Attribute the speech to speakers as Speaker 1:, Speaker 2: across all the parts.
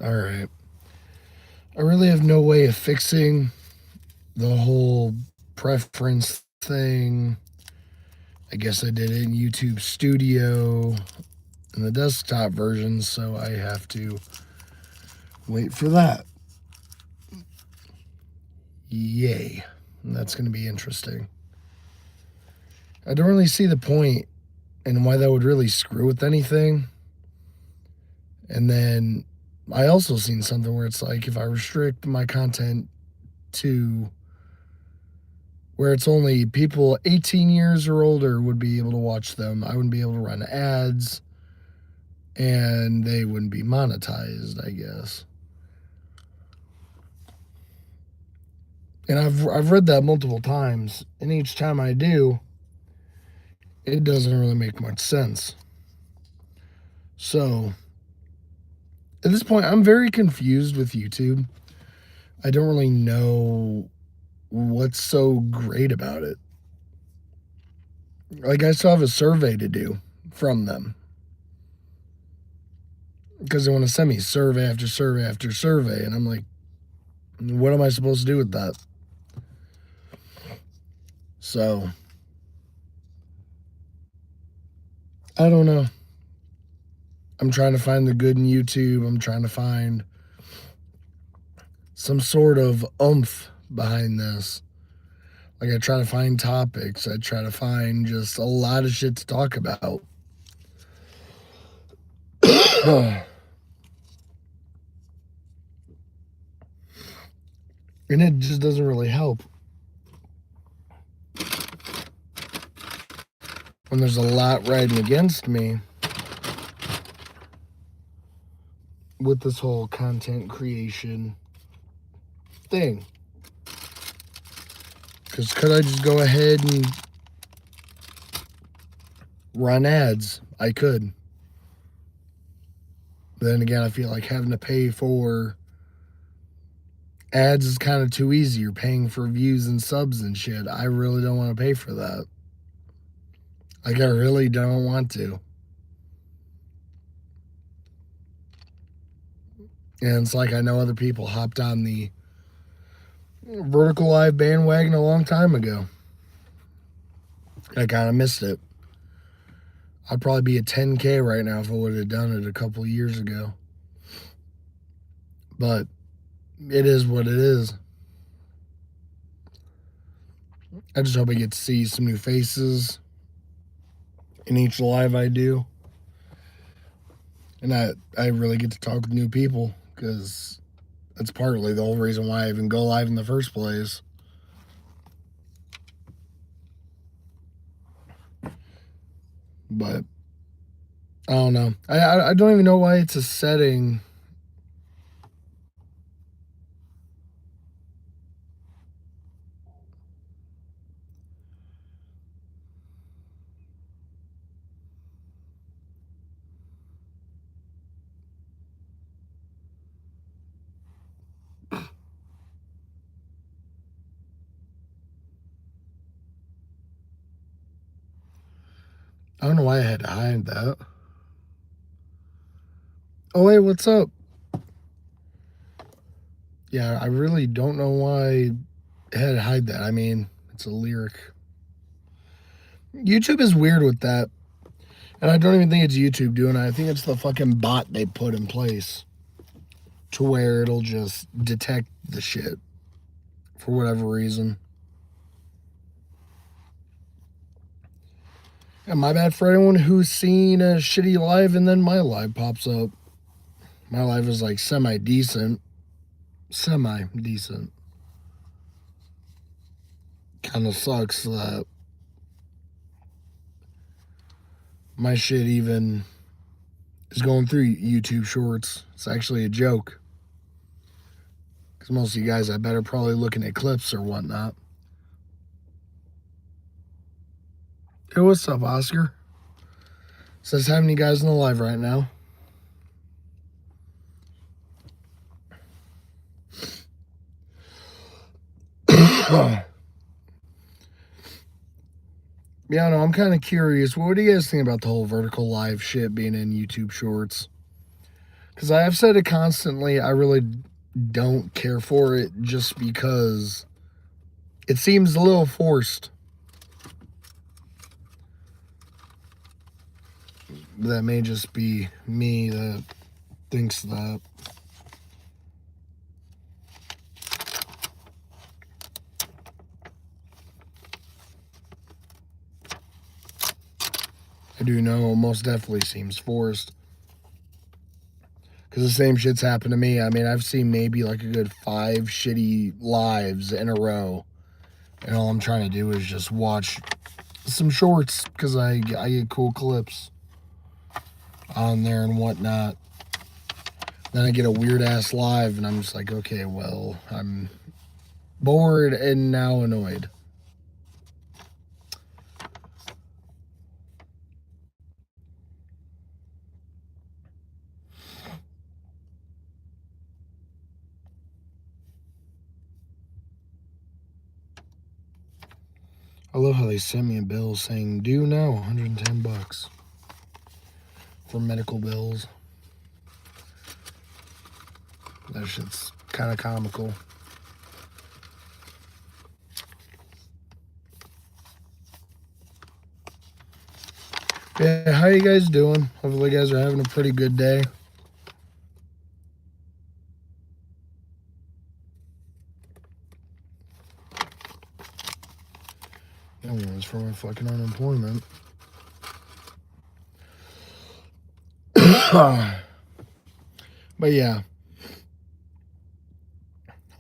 Speaker 1: Alright. I really have no way of fixing the whole preference thing. I guess I did it in YouTube Studio in the desktop version, so I have to wait for that. Yay. That's going to be interesting. I don't really see the point and why that would really screw with anything. And then I also seen something where it's like if I restrict my content to where it's only people 18 years or older would be able to watch them, I wouldn't be able to run ads and they wouldn't be monetized, I guess. And I've read that multiple times, and each time I do, it doesn't really make much sense. So, at this point, I'm very confused with YouTube. I don't really know what's so great about it. Like, I still have a survey to do from them because they want to send me survey after survey after survey, and I'm like, what am I supposed to do with that? So, I don't know. I'm trying to find the good in YouTube. I'm trying to find some sort of oomph behind this. Like, I try to find topics. I try to find just a lot of shit to talk about. And it just doesn't really help. When there's a lot riding against me with this whole content creation thing. Because could I just go ahead and run ads? I could. But then again, I feel like having to pay for ads is kind of too easy. You're paying for views and subs and shit. I really don't want to pay for that. Like, I really don't want to. And it's like I know other people hopped on the vertical live bandwagon a long time ago. I kind of missed it. I'd probably be at 10K right now if I would have done it a couple years ago. But it is what it is. I just hope I get to see some new faces in each live I do. And I really get to talk with new people because that's partly the whole reason why I even go live in the first place. But I don't know. I don't even know why it's a setting. I don't know why I had to hide that. Oh, wait, what's up? Yeah, I really don't know why I had to hide that. I mean, it's a lyric. YouTube is weird with that. And I don't even think it's YouTube doing it. I think it's the fucking bot they put in place to where it'll just detect the shit for whatever reason. And my bad for anyone who's seen a shitty live and then my live pops up. My live is like semi-decent. Semi-decent. Kind of sucks that my shit even is going through YouTube Shorts. It's actually a joke. Because most of you guys, I bet, are probably looking at clips or whatnot. Hey, what's up, Oscar? Says, how many guys in the live right now? Yeah, no, I'm kind of curious. What do you guys think about the whole vertical live shit being in YouTube Shorts? Because I have said it constantly, I really don't care for it just because it seems a little forced. That may just be me that thinks that. I do know it most definitely seems forced. Because the same shit's happened to me. I mean, I've seen maybe like a good 5 shitty lives in a row. And all I'm trying to do is just watch some shorts because I get cool clips on there and whatnot. Then I get a weird ass live and I'm just like, okay, well, I'm bored and now annoyed. I love how they sent me a bill saying due now $110 for medical bills. That shit's kind of comical. Yeah, how you guys doing? Hopefully you guys are having a pretty good day. It's for my fucking unemployment. But yeah,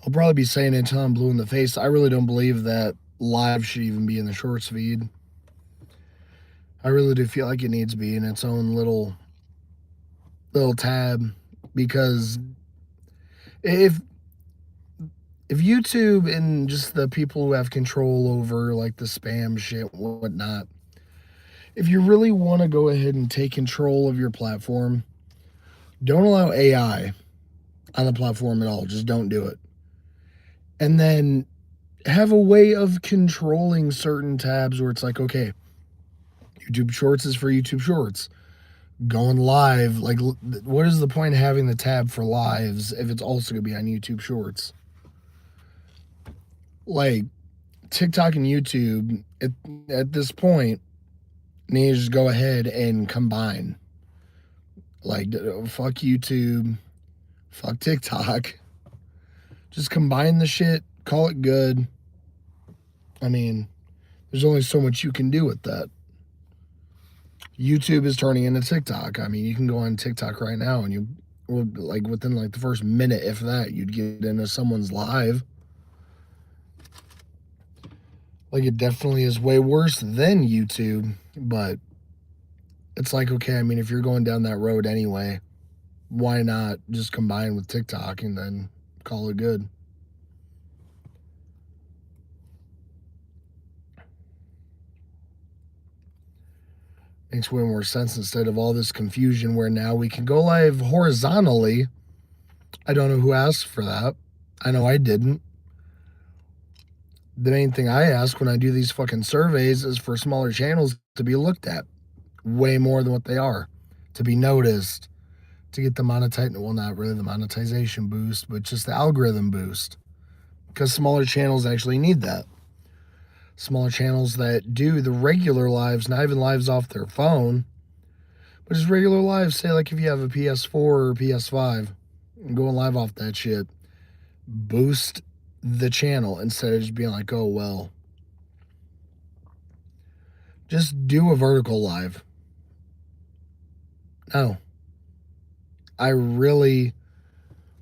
Speaker 1: I'll probably be saying it until I'm blue in the face. I really don't believe that live should even be in the shorts feed. I really do feel like it needs to be in its own little tab, because if YouTube and just the people who have control over like the spam shit and whatnot, if you really want to go ahead and take control of your platform, don't allow AI on the platform at all. Just don't do it. And then have a way of controlling certain tabs where it's like, okay, YouTube Shorts is for YouTube Shorts. Going live, like, what is the point of having the tab for lives if it's also going to be on YouTube Shorts? Like, TikTok and YouTube, at this point, need to just go ahead and combine. Like, fuck YouTube, fuck TikTok. Just combine the shit, call it good. I mean, there's only so much you can do with that. YouTube is turning into TikTok. I mean, you can go on TikTok right now and you, like, within like the first minute, if that, you'd get into someone's live. Like, it definitely is way worse than YouTube, but it's like, okay, I mean, if you're going down that road anyway, why not just combine with TikTok and then call it good? Makes way more sense instead of all this confusion where now we can go live horizontally. I don't know who asked for that. I know I didn't. The main thing I ask when I do these fucking surveys is for smaller channels to be looked at way more than what they are, to be noticed, to get the monetization, well, not really the monetization boost, but just the algorithm boost, because smaller channels actually need that. Smaller channels that do the regular lives, not even lives off their phone, but just regular lives. Say, like, if you have a PS4 or PS5 and going live off that shit, boost the channel instead of just being like, oh, well, just do a vertical live. No. I really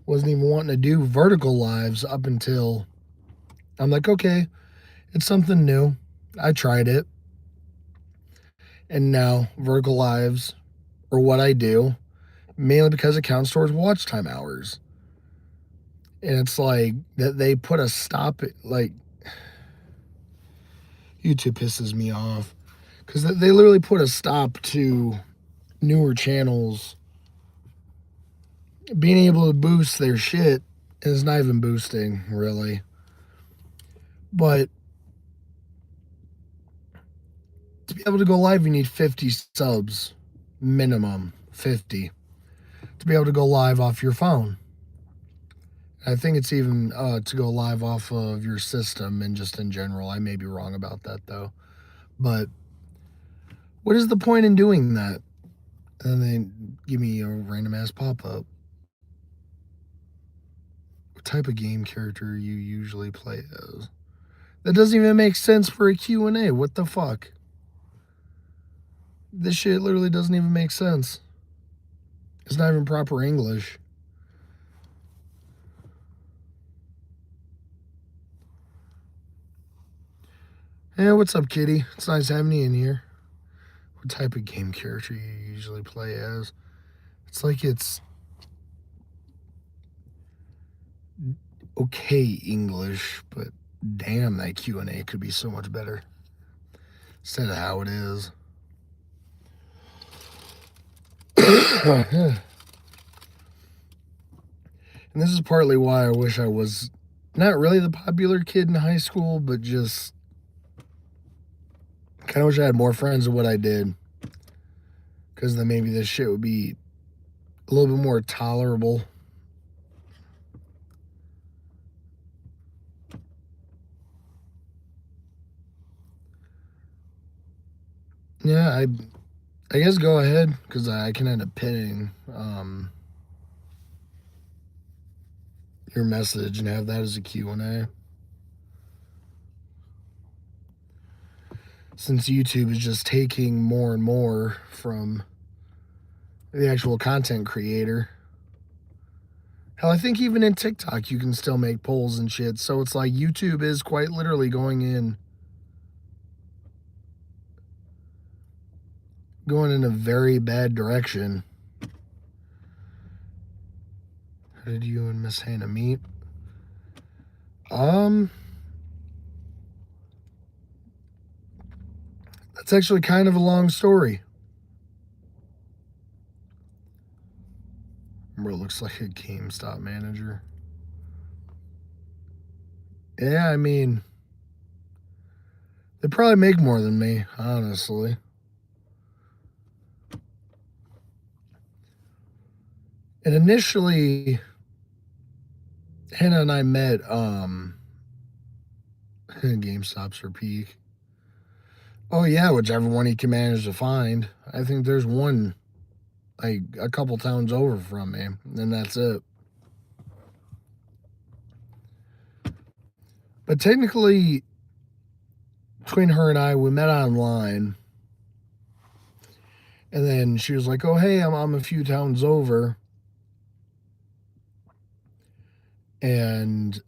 Speaker 1: wasn't even wanting to do vertical lives up until I'm like, okay, it's something new. I tried it. And now vertical lives are what I do, mainly because it counts towards watch time hours. And it's like that they put a stop, like, YouTube pisses me off because they literally put a stop to newer channels being able to boost their shit. And it's not even boosting, really. But to be able to go live, you need 50 subs, minimum 50. to be able to go live off your phone. I think it's even to go live off of your system and just in general. I may be wrong about that though. But what is the point in doing that? And then they give me a random ass pop up. What type of game character you usually play as? That doesn't even make sense for a Q&A. What the fuck? This shit literally doesn't even make sense. It's not even proper English. Hey, what's up, kitty? It's nice having you in here. What type of game character you usually play as? It's like it's okay English, but damn, that Q&A could be so much better instead of how it is. And this is partly why I wish I was not really the popular kid in high school, but just kind of wish I had more friends than what I did. Because then maybe this shit would be a little bit more tolerable. Yeah, I guess go ahead, because I can end up pinning your message and have that as a Q&A. Since YouTube is just taking more and more from the actual content creator. Hell, I think even in TikTok you can still make polls and shit. So it's like YouTube is quite literally going in a very bad direction. How did you and Miss Hannah meet? That's actually kind of a long story. Bro, looks like a GameStop manager. Yeah, I mean, they probably make more than me, honestly. And initially, Hannah and I met GameStop's her peak. Oh yeah, whichever one he can manage to find. I think there's one like a couple towns over from me, and that's it. But technically, between her and I, we met online, and then she was like, "Oh hey, I'm a few towns over," and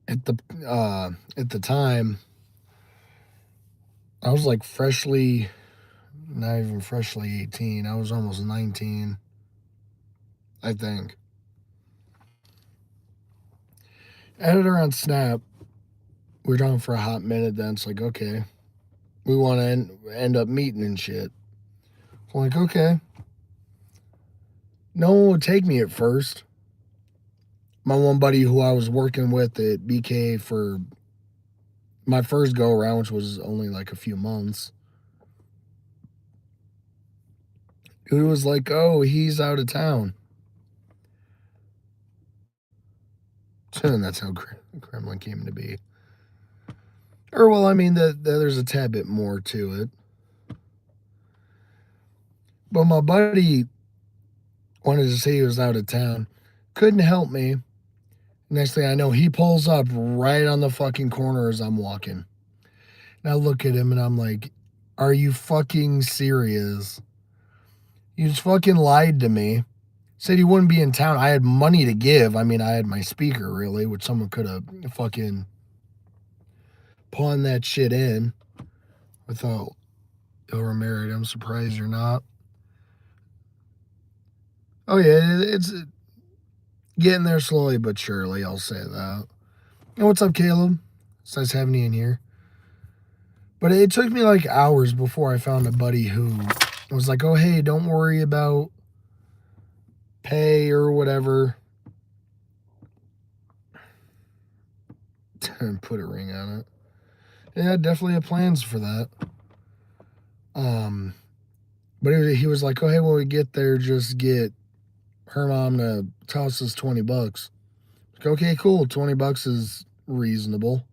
Speaker 1: at the time, I was like not even freshly 18. I was almost 19, I think. Added her on Snap. We were talking for a hot minute. Then it's like, okay, we want to end up meeting and shit. I'm like, okay. No one would take me at first. My one buddy who I was working with at BK for my first go around, which was only like a few months, it was like, oh, he's out of town. And that's how Kremlin came to be. Or, well, I mean, there's a tad bit more to it. But my buddy wanted to say he was out of town. Couldn't help me. Next thing I know, he pulls up right on the fucking corner as I'm walking. And I look at him and I'm like, are you fucking serious? You just fucking lied to me. Said you wouldn't be in town. I had money to give. I mean, I had my speaker, really, which someone could have fucking pawned that shit in without ever married. I'm surprised you're not. Oh, yeah, it's getting there slowly but surely, I'll say that. And what's up, Caleb? It's nice having you in here. But it took me like hours before I found a buddy who was like, oh, hey, don't worry about pay or whatever. And put a ring on it. Yeah, definitely have plans for that. But he was like, oh, hey, when we get there, just get her mom to toss us $20. Like, okay, cool. $20 is reasonable,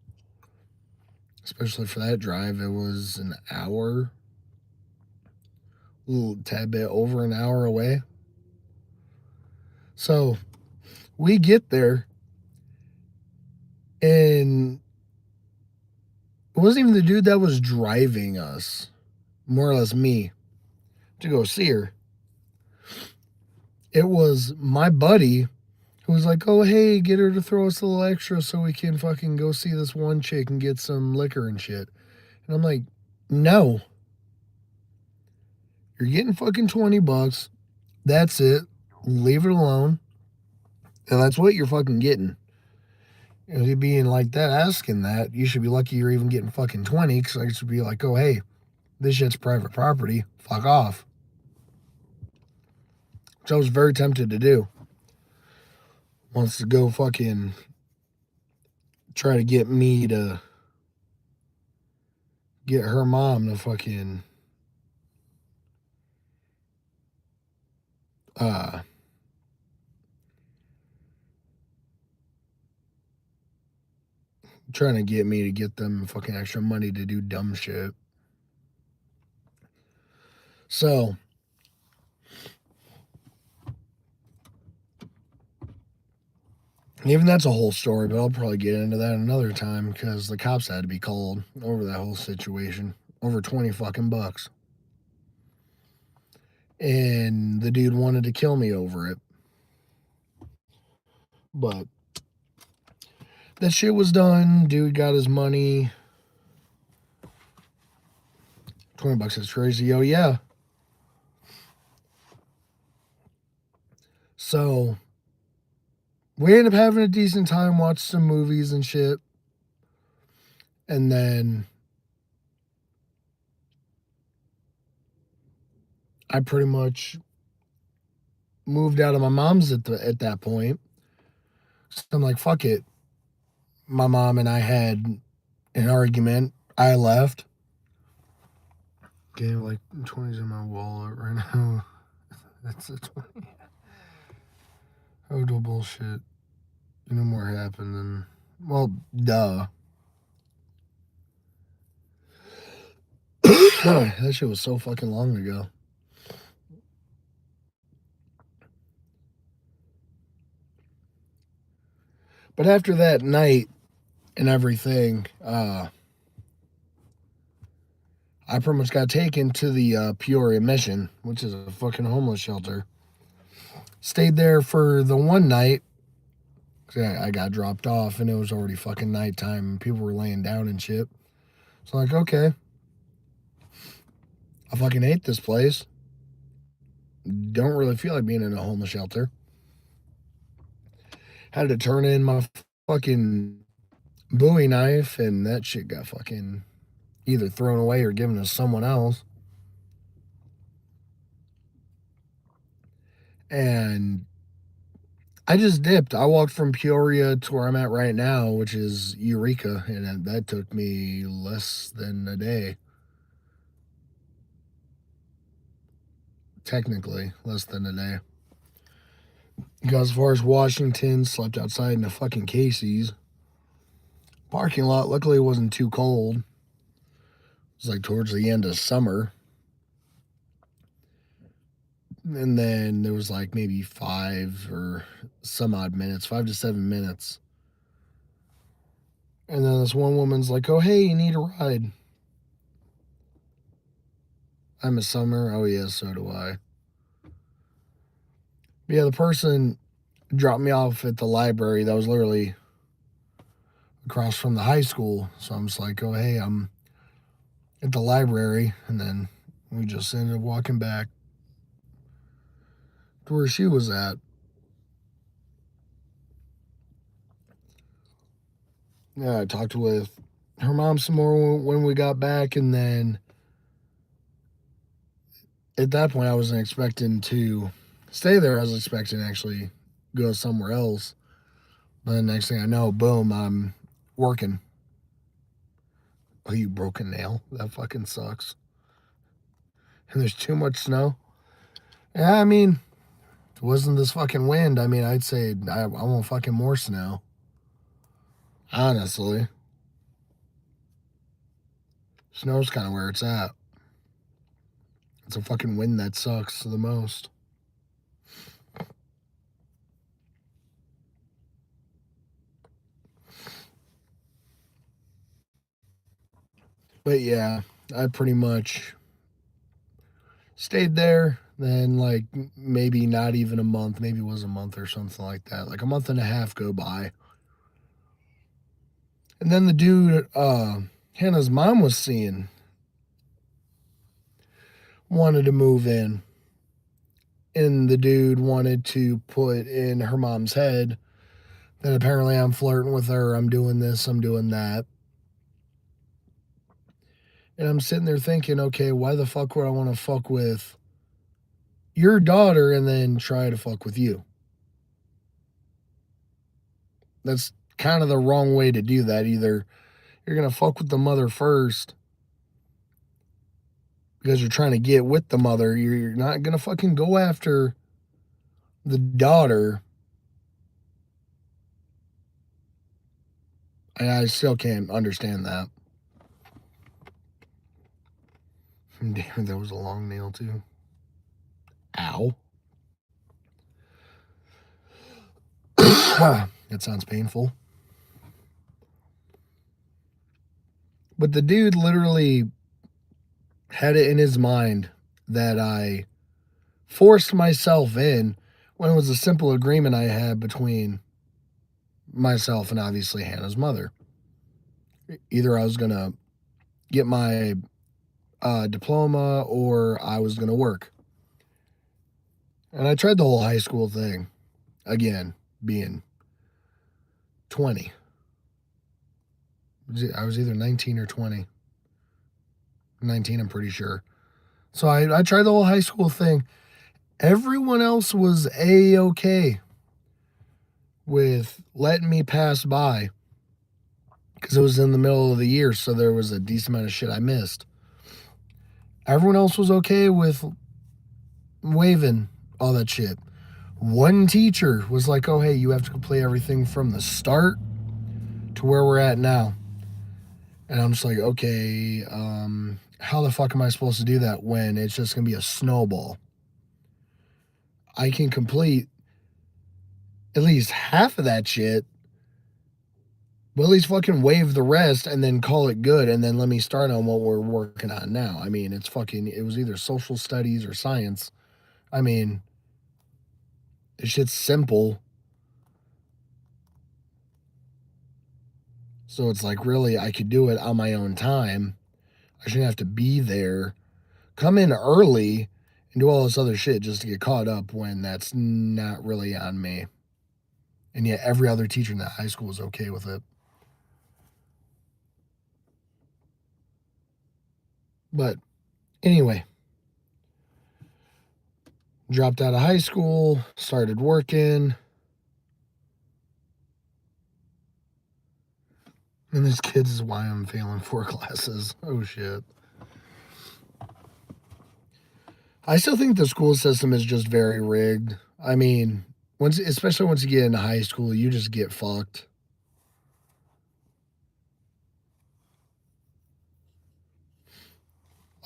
Speaker 1: especially for that drive. It was an hour, a little tad bit over an hour away. So we get there, and it wasn't even the dude that was driving us, more or less me, to go see her. It was my buddy who was like, oh, hey, get her to throw us a little extra so we can fucking go see this one chick and get some liquor and shit. And I'm like, no. You're getting fucking $20. That's it. Leave it alone. And that's what you're fucking getting. And you being like that, asking that, you should be lucky you're even getting fucking 20, because I should be like, oh, hey, this shit's private property. Fuck off. Which I was very tempted to do. Wants to go fucking try to get me to get her mom to fucking uh trying to get me to get them fucking extra money to do dumb shit. So even that's a whole story, but I'll probably get into that another time because the cops had to be called over that whole situation. Over 20 fucking bucks. And the dude wanted to kill me over it. But that shit was done. Dude got his money. $20 is crazy. Oh, yeah. So we ended up having a decent time, watched some movies and shit. And then I pretty much moved out of my mom's at that point. So I'm like, fuck it. My mom and I had an argument. I left. Okay, like 20's in my wallet right now. That's a 20. Oh, no bullshit. No more happened than. Well, duh. That shit was so fucking long ago. But after that night and everything, I pretty much got taken to the Peoria Mission, which is a fucking homeless shelter. Stayed there for the one night. I got dropped off and it was already fucking nighttime and people were laying down and shit. So I'm like, okay. I fucking hate this place. Don't really feel like being in a homeless shelter. Had to turn in my fucking Bowie knife and that shit got fucking either thrown away or given to someone else. And I just dipped. I walked from Peoria to where I'm at right now, which is Eureka, and that took me less than a day. Technically, less than a day. Got as far as Washington, slept outside in a fucking Casey's. Parking lot, luckily it wasn't too cold. It was like towards the end of summer. And then there was like maybe 5 or some odd minutes, 5 to 7 minutes. And then this one woman's like, oh, hey, you need a ride. I'm a summer. Oh, yeah, so do I. But yeah, the person dropped me off at the library that was literally across from the high school. So I'm just like, oh, hey, I'm at the library. And then we just ended up walking back to where she was at. Yeah, I talked with her mom some more when we got back. And then at that point, I wasn't expecting to stay there. I was expecting to actually go somewhere else. But the next thing I know, boom, I'm working. Oh, you broke a nail? That fucking sucks. and there's too much snow. Yeah, I mean, if it wasn't this fucking wind, I mean, I'd say I want fucking more snow. Honestly. Snow's kind of where it's at. It's a fucking wind that sucks the most. But yeah, I pretty much stayed there. Then, like, maybe not even a month, maybe it was a month or something like that. Like a month and a half go by. And then the dude, Hannah's mom was seeing, wanted to move in. And the dude wanted to put in her mom's head that apparently I'm flirting with her, I'm doing this, I'm doing that. And I'm sitting there thinking, okay, why the fuck would I want to fuck with your daughter and then try to fuck with you? That's kind of the wrong way to do that. Either you're going to fuck with the mother first because you're trying to get with the mother. You're not going to fucking go after the daughter. And I still can't understand that. Damn, that was a long nail too. Ow. That sounds painful. But the dude literally had it in his mind that I forced myself in when it was a simple agreement I had between myself and obviously Hannah's mother. Either I was going to get my diploma or I was going to work. And I tried the whole high school thing. Again, being 20. I was either 19 or 20. 19, I'm pretty sure. So I tried the whole high school thing. Everyone else was A-okay with letting me pass by because it was in the middle of the year, so there was a decent amount of shit I missed. Everyone else was okay with waiving all that shit. One teacher was like, oh, hey, you have to complete everything from the start to where we're at now. And I'm just like, okay, how the fuck am I supposed to do that when it's just going to be a snowball? I can complete at least half of that shit, but at least fucking waive the rest and then call it good and then let me start on what we're working on now. I mean, it was either social studies or science. I mean, this shit's simple. So it's like, really, I could do it on my own time. I shouldn't have to be there, come in early, and do all this other shit just to get caught up when that's not really on me. And yet every other teacher in that high school was okay with it. But anyway, dropped out of high school, started working. And this kids is why I'm failing 4 classes. Oh shit. I still think the school system is just very rigged. I mean, especially once you get into high school, you just get fucked.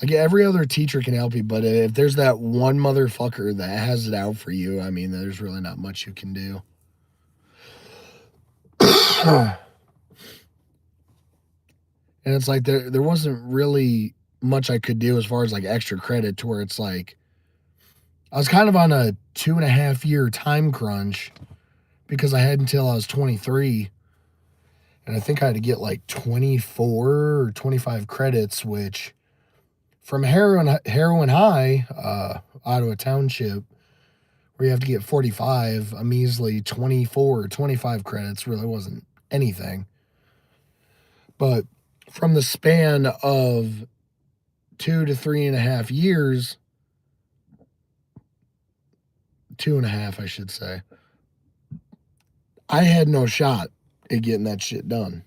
Speaker 1: Like every other teacher can help you, but if there's that one motherfucker that has it out for you, I mean, there's really not much you can do. And it's like there wasn't really much I could do as far as like extra credit to where it's like I was kind of on a 2.5 year time crunch because I had until I was 23. And I think I had to get like 24 or 25 credits, which from Heroin High, Ottawa Township, where you have to get 45, a measly 24 or 25 credits really wasn't anything. But from the span of 2 to 3.5 years, 2.5, I should say, I had no shot at getting that shit done.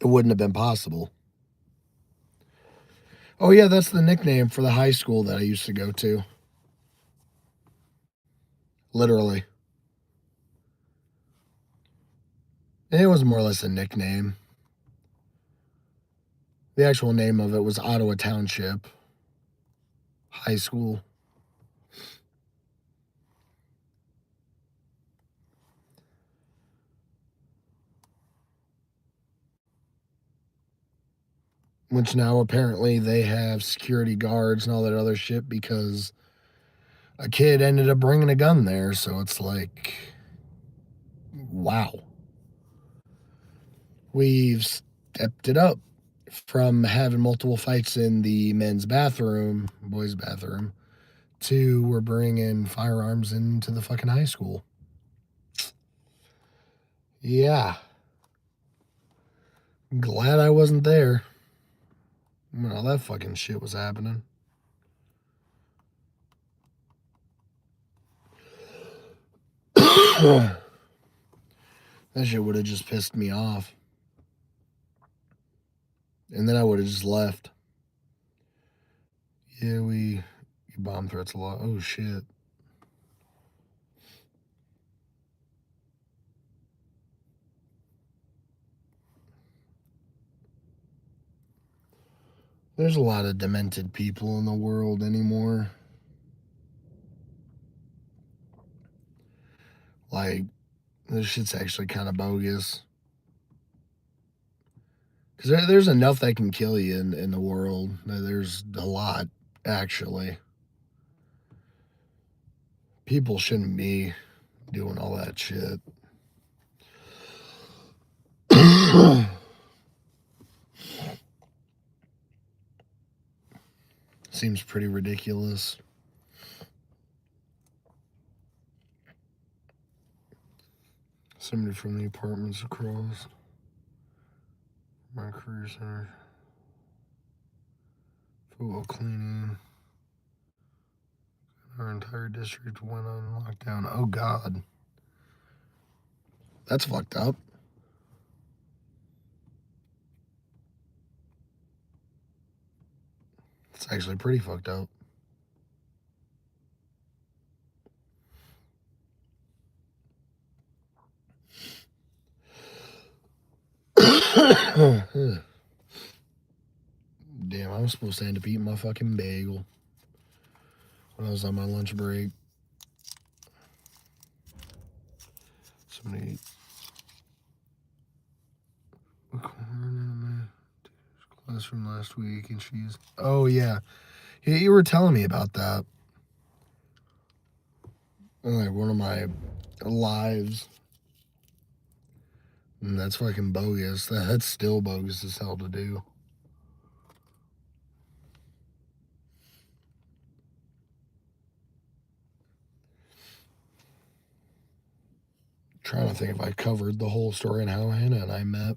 Speaker 1: It wouldn't have been possible. Oh, yeah, that's the nickname for the high school that I used to go to. Literally. It was more or less a nickname. The actual name of it was Ottawa Township High School. Which now apparently they have security guards and all that other shit because a kid ended up bringing a gun there. So it's like, wow. We've stepped it up from having multiple fights in the men's bathroom, boys' bathroom, to we're bringing firearms into the fucking high school. Yeah. Glad I wasn't there when all that fucking shit was happening. That shit would have just pissed me off. And then I would have just left. Yeah, we bomb threats a lot. Oh, shit. There's a lot of demented people in the world anymore. Like, this shit's actually kind of bogus. Because there's enough that can kill you in the world. There's a lot, actually. People shouldn't be doing all that shit. Seems pretty ridiculous. Somebody from the apartments across my career center. Football cleaning. Our entire district went on lockdown. Oh, God. That's fucked up. It's actually pretty fucked up. Damn, I was supposed to end up eating my fucking bagel when I was on my lunch break. Somebody class from last week, and she's. Oh yeah, you were telling me about that. Like one of my lives. And that's fucking bogus. That's still bogus as hell to do. Trying to think if I covered the whole story on how Hannah and I met.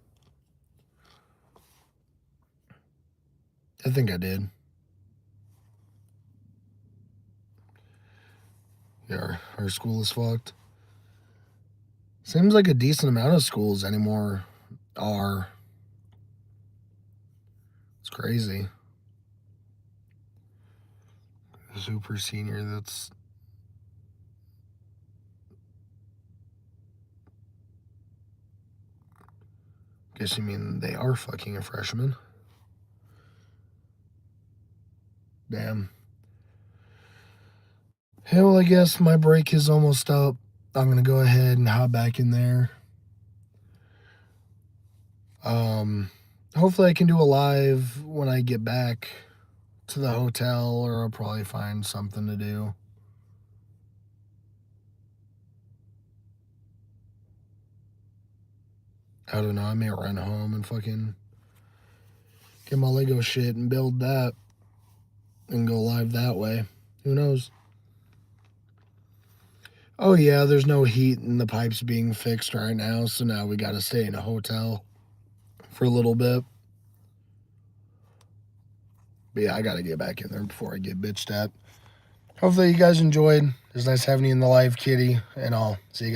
Speaker 1: I think I did. Yeah, our school is fucked. Seems like a decent amount of schools anymore are. It's crazy. Super senior, that's. Guess you mean they are fucking a freshman. Damn. Hey, well, I guess my break is almost up. I'm going to go ahead and hop back in there. Hopefully I can do a live when I get back to the hotel, or I'll probably find something to do. I don't know. I may run home and fucking get my Lego shit and build that and go live that way. Who knows? Oh, yeah, there's no heat in the pipes being fixed right now, so now we got to stay in a hotel for a little bit. But yeah, I got to get back in there before I get bitched at. Hopefully you guys enjoyed. It was nice having you in the live, kitty, and I'll see you guys.